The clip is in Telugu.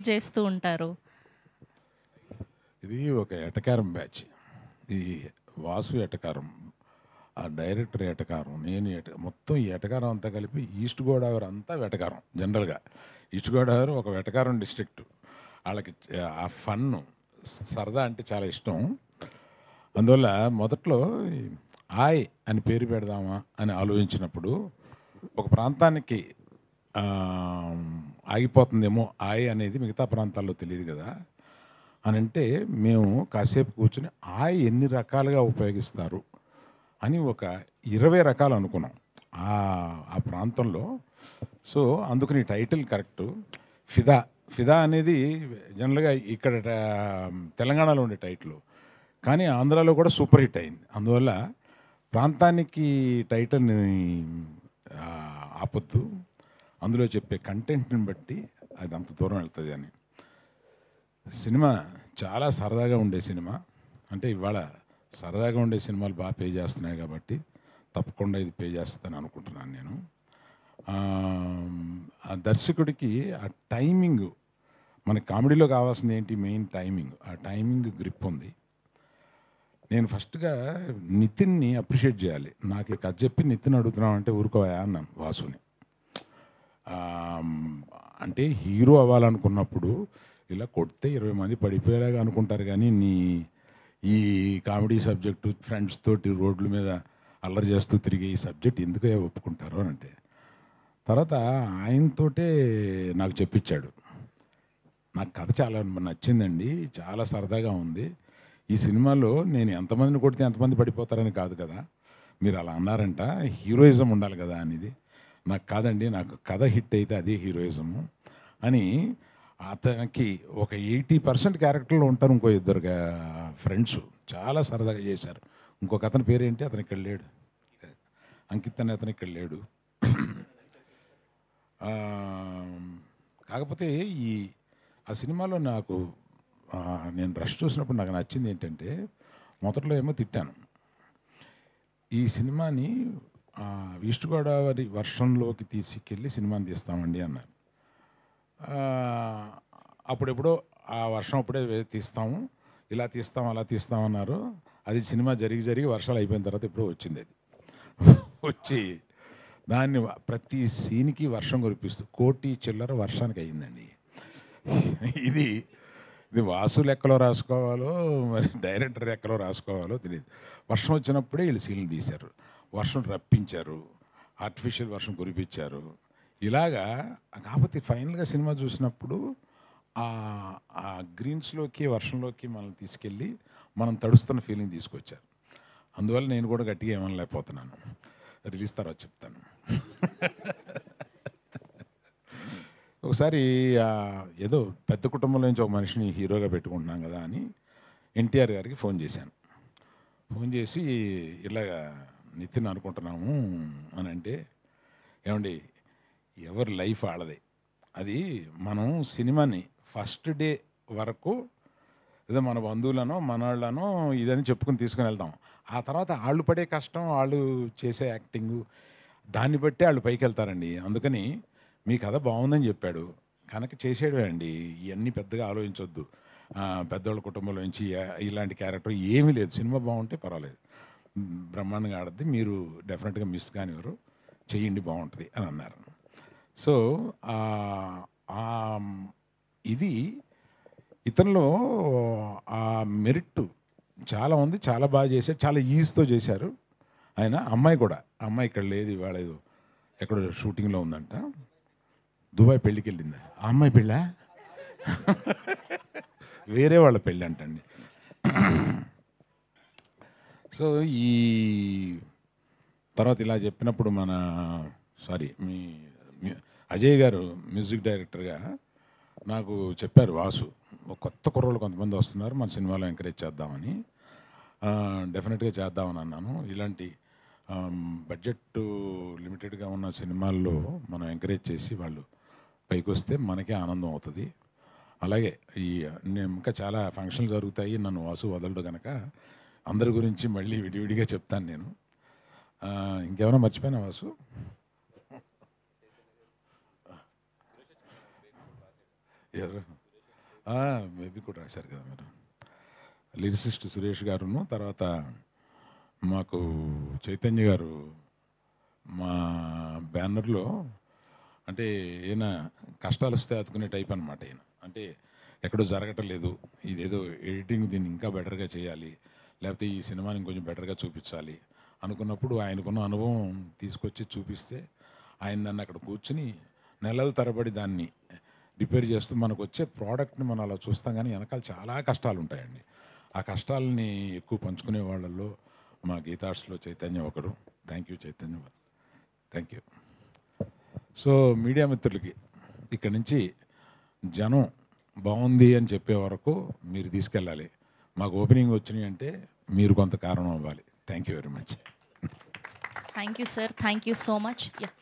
చేస్తూ ఉంటారు? ఇది ఒక ఎటకారం బ్యాచ్. ఈ వాసు ఎటకారం, ఆ డైరెక్టర్ ఎటకారం, నేను మొత్తం ఈ ఎటకారం అంతా కలిపి ఈస్ట్ గోదావరి అంతా వెటకారం. జనరల్గా ఈస్ట్ గోదావరి ఒక వెటకారం డిస్ట్రిక్ట్. వాళ్ళకి ఆ ఫన్ను సరదా అంటే చాలా ఇష్టం. అందువల్ల మొదట్లో ఈ ఆయ్ అని పేరు పెడదామా అని ఆలోచించినప్పుడు ఒక ప్రాంతానికి ఆ, ఆగిపోతుందేమో ఆయ్ అనేది, మిగతా ప్రాంతాల్లో తెలియదు కదా అని అంటే, మేము కాసేపు కూర్చుని ఆయ్ ఎన్ని రకాలుగా ఉపయోగిస్తారు అని ఒక 20 రకాలు అనుకున్నాం ఆ ఆ ప్రాంతంలో. సో అందుకని టైటిల్ కరెక్ట్. ఫిదా. ఫిదా అనేది జనరల్గా ఇక్కడ తెలంగాణలో ఉండే టైటిల్, కానీ ఆంధ్రాలో కూడా సూపర్ హిట్ అయింది. అందువల్ల ప్రాంతానికి టైటిల్ని ఆపొద్దు, అందులో చెప్పే కంటెంట్ని బట్టి అది అంత దూరం వెళ్తుంది అని. సినిమా చాలా సరదాగా ఉండే సినిమా. అంటే ఇవాళ సరదాగా ఉండే సినిమాలు బాగా పే చేస్తున్నాయి కాబట్టి తప్పకుండా ఇది పే చేస్తాను అనుకుంటున్నాను నేను. ఆ దర్శకుడికి ఆ టైమింగ్, మన కామెడీలో కావాల్సింది ఏంటి, మెయిన్ టైమింగ్. ఆ టైమింగ్ గ్రిప్ ఉంది. నేను ఫస్ట్గా నితిన్ని అప్రిషియేట్ చేయాలి. నాకు ఈ కథ చెప్పి నితిన్ అడుగుతున్నాం అంటే ఊరుకోవా అన్నాను వాసుని. అంటే హీరో అవ్వాలనుకున్నప్పుడు ఇలా కొడితే 20 మంది పడిపోయేలాగా అనుకుంటారు, కానీ ఈ కామెడీ సబ్జెక్టు ఫ్రెండ్స్ తోటి రోడ్ల మీద అల్లరి చేస్తూ తిరిగే ఈ సబ్జెక్ట్ ఎందుకు ఒప్పుకుంటారు అని అంటే, తర్వాత ఆయనతోటే నాకు చెప్పించాడు. నాకు కథ చాలా నచ్చిందండి, చాలా సరదాగా ఉంది. ఈ సినిమాలో నేను ఎంతమందిని కొడితే ఎంతమంది పడిపోతారని కాదు కదా, మీరు అలా అన్నారంట, హీరోయిజం ఉండాలి కదా అనేది. నాకు కాదండి, నాకు కథ హిట్ అయితే అదే హీరోయిజము అని. అతనికి ఒక 80% క్యారెక్టర్లో ఉంటారు. ఇంకో ఇద్దరు ఫ్రెండ్స్ చాలా సరదాగా చేశారు. ఇంకొక అతని పేరేంటి, అతను ఇక్కడ లేడు, అంకిత్ అనే అతను ఇక్కడ లేడు. ఆ, కాకపోతే ఆ సినిమాలో నాకు నేను రష్ చూసినప్పుడు నాకు నచ్చింది ఏంటంటే, మొదట్లో ఏమో తిట్టాను, ఈ సినిమాని ఈస్ట్ గోదావరి వర్షంలోకి తీసుకెళ్ళి సినిమాని తీస్తామండి అన్నారు. అప్పుడెప్పుడో ఆ వర్షం అప్పుడే తీస్తాము, ఇలా తీస్తాం అలా తీస్తామన్నారు. అది సినిమా జరిగి వర్షాలు అయిపోయిన తర్వాత ఇప్పుడు వచ్చింది. అది వచ్చి దాన్ని ప్రతి సీన్కి వర్షం కురిపిస్తూ 1 చిల్లర వర్షానికి అయ్యిందండి. ఇది ఇది వాసు లెక్కలో రాసుకోవాలో మరి డైరెక్టర్ లెక్కలో రాసుకోవాలో తెలియదు. వర్షం వచ్చినప్పుడే వీళ్ళు సీన్లు తీశారు, వర్షం రప్పించారు, ఆర్టిఫిషియల్ వర్షం కురిపించారు, ఇలాగా. కాకపోతే ఫైనల్గా సినిమా చూసినప్పుడు ఆ గ్రీన్స్లోకి వర్షంలోకి మనం తీసుకెళ్ళి మనం తడుస్తున్న ఫీలింగ్ తీసుకొచ్చారు. అందువల్ల నేను కూడా గట్టిగా ఏమనలేకపోతున్నాను. రిలీజ్ తర్వాత చెప్తాను. ఒకసారి ఏదో పెద్ద కుటుంబంలో నుంచి ఒక మనిషిని హీరోగా పెట్టుకుంటున్నాం కదా అని ఎన్టీఆర్ గారికి ఫోన్ చేశాను. ఫోన్ చేసి ఇలాగా నితిన్ అనుకుంటున్నాము అని అంటే, ఏమండి ఎవరి లైఫ్ ఆడదే, అది మనం సినిమాని ఫస్ట్ డే వరకు ఏదో మన బంధువులనో మనవాళ్ళనో ఇదని చెప్పుకుని తీసుకుని వెళ్తాం. ఆ తర్వాత వాళ్ళు పడే కష్టం, వాళ్ళు చేసే యాక్టింగు, దాన్ని బట్టి వాళ్ళు పైకి వెళ్తారండి. అందుకని మీ కథ బాగుందని చెప్పాడు కనుక చేసేయడమే అండి, ఇవన్నీ పెద్దగా ఆలోచించొద్దు. పెద్దవాళ్ళ కుటుంబంలో నుంచి ఇలాంటి క్యారెక్టర్ ఏమీ లేదు, సినిమా బాగుంటే పర్వాలేదు, బ్రహ్మాండంగా ఆడద్ది, మీరు డెఫినెట్గా మిస్ కానివారు, చెయ్యండి బాగుంటుంది అని అన్నారు. సో ఇది ఇతనిలో ఆ మెరిట్ చాలా ఉంది, చాలా బాగా చేశారు, చాలా ఈజీతో చేశారు ఆయన. అమ్మాయి కూడా, అమ్మాయి ఇక్కడ లేదు, ఇవాళ ఏదో ఎక్కడో షూటింగ్లో ఉందంట, దుబాయ్ పెళ్ళికి వెళ్ళింది. ఆ అమ్మాయి పెళ్ళా వేరే వాళ్ళ పెళ్ళి అంటండి. సో ఈ తర్వాత ఇలా చెప్పినప్పుడు మన మీ అజయ్ గారు మ్యూజిక్ డైరెక్టర్గా నాకు చెప్పారు, వాసు ఒక కొత్త కుర్రోళ్ళు కొంతమంది వస్తున్నారు, మన సినిమాలో ఎంకరేజ్ చేద్దామని. డెఫినెట్గా చేద్దామని అన్నాను. ఇలాంటి బడ్జెట్ లిమిటెడ్గా ఉన్న సినిమాల్లో మనం ఎంకరేజ్ చేసి వాళ్ళు పైకి వస్తే మనకే ఆనందం అవుతుంది. అలాగే నేను ఇంకా చాలా ఫంక్షన్లు జరుగుతాయి, నన్ను వాసు వదలడు కనుక అందరి గురించి మళ్ళీ విడివిడిగా చెప్తాను నేను. ఇంకేమైనా మర్చిపోయినా వాసు? ఎవరు? మేబీ కూడా రాశారు కదా మీరు. లిరిసిస్ట్ సురేష్ గారును, తర్వాత మాకు చైతన్య గారు మా బ్యానర్లో, అంటే ఈయన కష్టాలు వస్తే అతుకునే టైప్ అనమాట. ఈయన అంటే ఎక్కడో జరగటం లేదు, ఇదేదో ఎడిటింగ్ దీన్ని ఇంకా బెటర్గా చేయాలి, లేకపోతే ఈ సినిమాని ఇంకొంచెం బెటర్గా చూపించాలి అనుకున్నప్పుడు ఆయనకున్న అనుభవం తీసుకొచ్చి చూపిస్తే ఆయన దాన్ని అక్కడ కూర్చుని నెలల తరబడి దాన్ని రిపేర్ చేస్తూ మనకు వచ్చే ప్రోడక్ట్ని మనం అలా చూస్తాం, కానీ వెనకాల చాలా కష్టాలు ఉంటాయండి. ఆ కష్టాలని ఎక్కువ పంచుకునే వాళ్ళల్లో మా గీతార్ట్స్లో చైతన్య ఒకడు. Thank you Chaitanya, thank you. So media మిత్రులకి ఇక్కడి నుంచి జనం బాగుంది అని చెప్పే వరకు మీరు తీసుకెళ్ళాలి. మాకు ఓపెనింగ్ వచ్చినాయి అంటే మీరు కొంత కారణం అవ్వాలి. Thank you very much. Thank you, sir. Thank you so much. Yeah.